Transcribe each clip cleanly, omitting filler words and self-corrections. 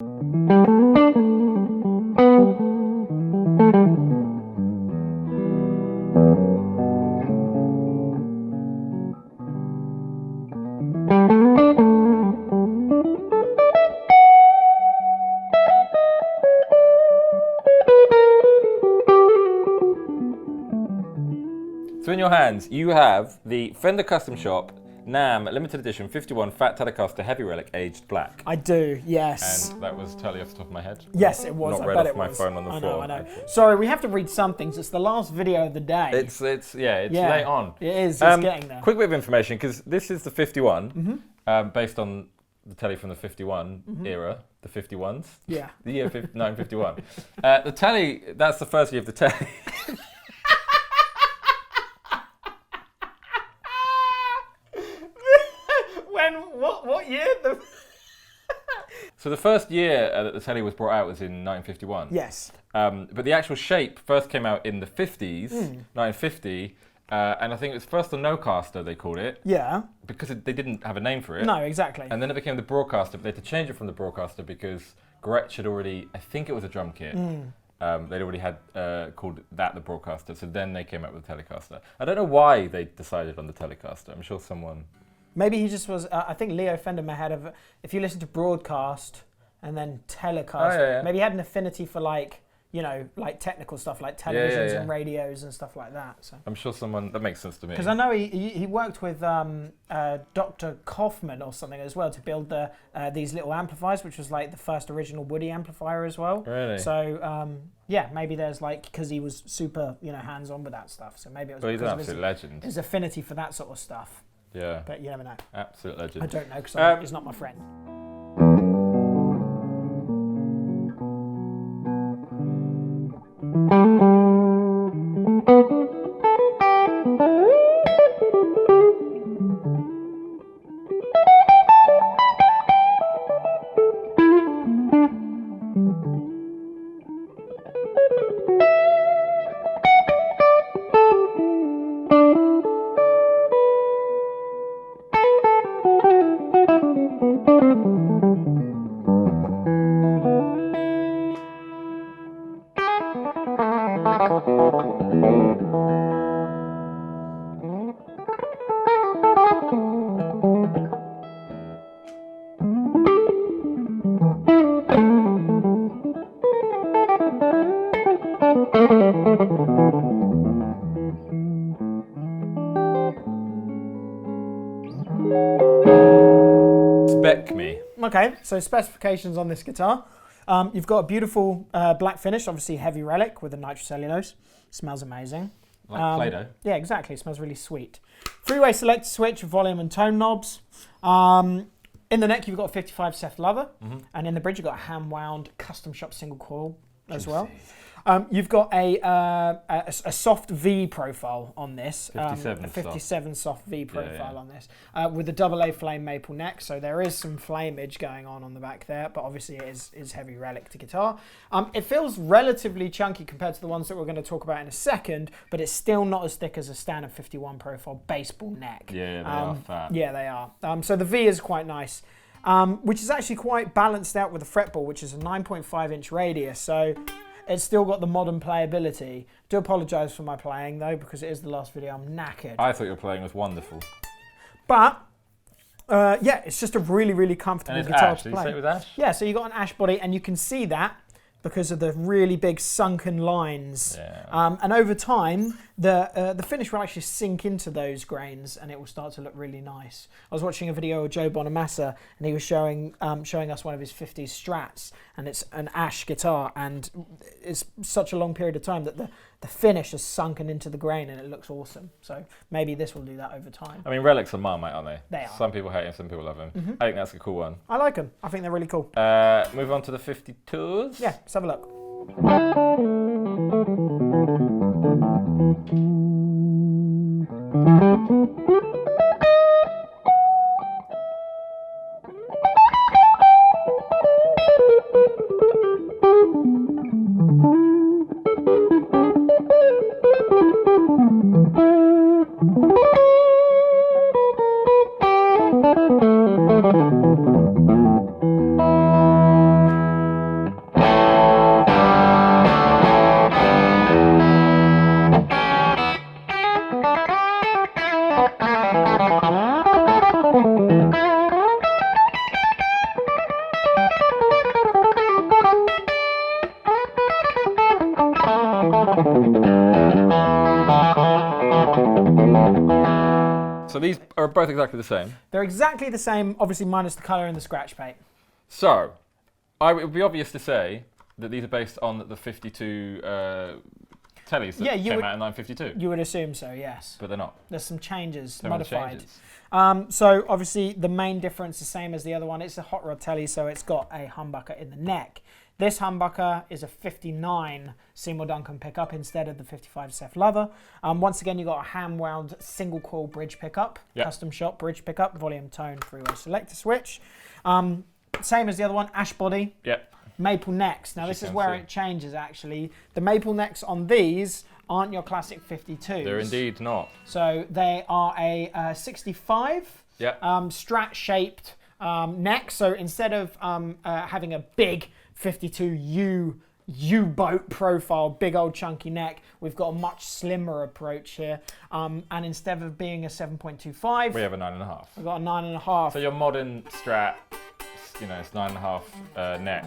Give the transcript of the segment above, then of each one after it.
So in your hands, you have the Fender Customshop NAMM limited edition 51 Fat Telecaster Heavy Relic aged black. I do, yes. And that was Tele off the top of my head. Yes, it was. Not I read bet off it my was. phone on the floor. I know. Sorry, we have to read some things. It's the last video of the day. It's late on. It is. It's getting there. Quick bit of information, because this is the 51, based on the Tele from the 51 era, the 51s. Yeah. The year 1951. The Tele, that's the first year of the Tele. What year? So the first year that the Tele was brought out was in 1951. Yes. But the actual shape first came out in the 50s, 1950, and I think it was first the Nocaster, they called it. Yeah. Because they didn't have a name for it. No, exactly. And then it became the Broadcaster, but they had to change it from the Broadcaster because Gretsch had already, I think it was a drum kit. They'd already had called that the Broadcaster, so then they came out with the Telecaster. I don't know why they decided on the Telecaster. I'm sure someone... Maybe he just was, I think Leo Fender may have, if you listen to Broadcast and then Telecast, maybe he had an affinity for like technical stuff like televisions and radios and stuff like that. So I'm sure someone, that makes sense to me. Because I know he worked with Dr. Kaufman or something as well to build these little amplifiers, which was like the first original Woody amplifier as well. Really? So yeah, maybe there's like, because he was super hands-on with that stuff. So maybe it was he's an because absolute legend. His affinity for that sort of stuff. Yeah. But you never know. Absolute legend. I don't know because he's not my friend. Spec me. Okay, so specifications on this guitar. You've got a beautiful black finish, obviously heavy Relic with a nitrocellulose. Smells amazing. Like Play-Doh. Yeah, exactly. It smells really sweet. Three-way selector switch, volume and tone knobs. In the neck, you've got a 55 Seth leather, and in the bridge, you've got a hand-wound Customshop single coil as well. You've got a soft V profile on this, 57 soft V profile on this, with a AA flame maple neck. So there is some flameage going on the back there, but obviously it is heavy Relic to guitar. It feels relatively chunky compared to the ones that we're going to talk about in a second, but it's still not as thick as a standard 51 profile baseball neck. Yeah, they are fat. Yeah, they are. So the V is quite nice. Which is actually quite balanced out with the fretboard, which is a 9.5 inch radius. So it's still got the modern playability. Do apologise for my playing though, because it is the last video. I'm knackered. I thought your playing was wonderful. But yeah, it's just a really, really comfortable guitar to play. Did you say it was ash? Yeah, so you got an ash body, and you can see that because of the really big sunken lines. Yeah. And over time, the finish will actually sink into those grains, and it will start to look really nice. I was watching a video of Joe Bonamassa, and he was showing us one of his 50s Strats, and it's an ash guitar, and it's such a long period of time that the finish has sunken into the grain, and it looks awesome. So maybe this will do that over time. I mean, Relics are Marmite, aren't they? They are. Some people hate them, some people love them. I think that's a cool one. I like them. I think they're really cool. Move on to the 52s. Yeah, let's have a look. So these are both exactly the same. They're exactly the same, obviously minus the colour and the scratch paint. So, it would be obvious to say that these are based on the 52 Teles that came out in 952. You would assume so, yes. But they're not. There's some changes, There are modified. changes. So obviously the main difference, the same as the other one, it's a hot rod Tele, so it's got a humbucker in the neck. This humbucker is a 59 Seymour Duncan pickup instead of the 55 Seth Leather. Once again, you've got a hand-wound single coil bridge pickup, custom shop bridge pickup, volume, tone, three-way selector switch. Same as the other one, ash body. Yep. Maple necks. Now this is where it changes actually. The maple necks on these aren't your classic 52s. They're indeed not. So they are a 65 strat-shaped neck. So instead of having a big 52 U-boat profile, big old chunky neck, we've got a much slimmer approach here. And instead of being a 7.25, we have a 9.5. We've got a 9.5. So your modern Strat, it's 9.5 neck.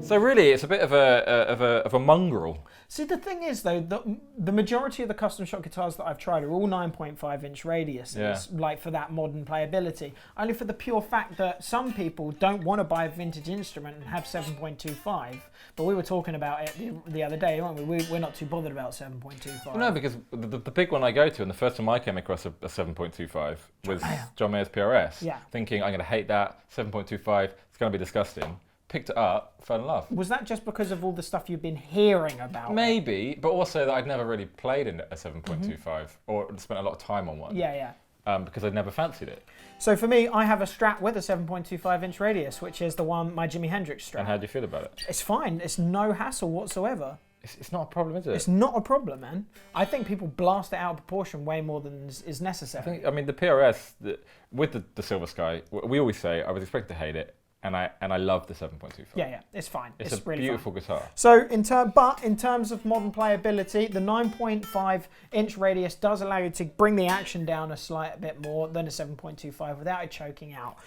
So really, it's a bit of a mongrel. See, the thing is, though, the majority of the custom shop guitars that I've tried are all 9.5-inch radiuses, like for that modern playability. Only for the pure fact that some people don't want to buy a vintage instrument and have 7.25. But we were talking about it the other day, weren't we? We're not too bothered about 7.25. No, because the big one I go to, and the first time I came across a 7.25 was John Mayer's PRS. Yeah. Thinking, I'm going to hate that, 7.25, it's going to be disgusting. Picked it up, fell in love. Was that just because of all the stuff you've been hearing about? Maybe, but also that I'd never really played in a 7.25 or spent a lot of time on one. Yeah. Because I'd never fancied it. So for me, I have a Strat with a 7.25-inch radius, which is the one, my Jimi Hendrix Strat. And how do you feel about it? It's fine. It's no hassle whatsoever. It's not a problem, is it? It's not a problem, man. I think people blast it out of proportion way more than is necessary. I mean, the PRS, with the Silver Sky, we always say, I was expecting to hate it. And I love the 7.25. Yeah, it's fine. It's a really beautiful fun. guitar. So in terms of modern playability, the 9.5-inch radius does allow you to bring the action down a slight bit more than a 7.25 without it choking out.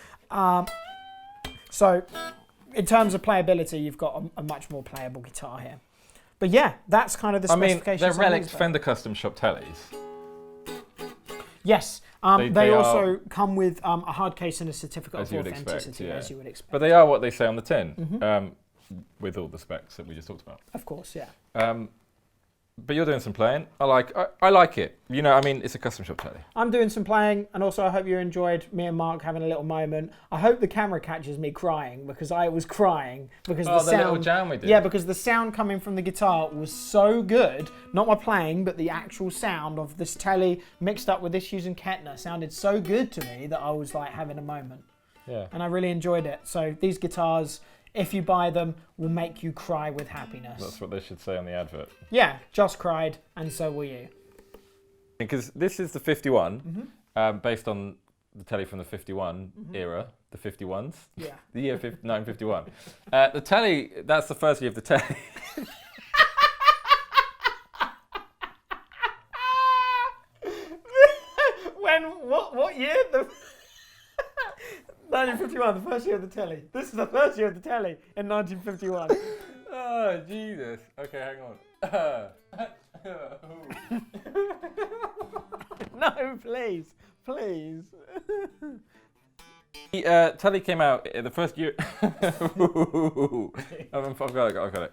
So in terms of playability, you've got a much more playable guitar here. But yeah, that's kind of the specifications. I mean, they're Relics Fender Custom Shop Teles. Yes. They also come with a hard case and a certificate of authenticity, as you would expect. But they are what they say on the tin, with all the specs that we just talked about. Of course, yeah. But you're doing some playing. I like it. It's a custom shop Tele. I'm doing some playing, and also I hope you enjoyed me and Mark having a little moment. I hope the camera catches me crying, because I was crying because the sound. Little jam we did. Yeah, because the sound coming from the guitar was so good. Not my playing, but the actual sound of this Tele mixed up with this using Kettner sounded so good to me that I was like having a moment. Yeah. And I really enjoyed it. So these guitars, if you buy them, will make you cry with happiness. That's what they should say on the advert. Yeah, just cried, and so will you. Because this is the 51, based on the Tele from the 51 era, the 51s. Yeah. The year 951. The Tele, that's the first year of the Tele. What year? 1951, the first year of the Tele. This is the first year of the Tele in 1951. Oh, Jesus. Okay, hang on. No, please. The Tele came out the first year. I've got it.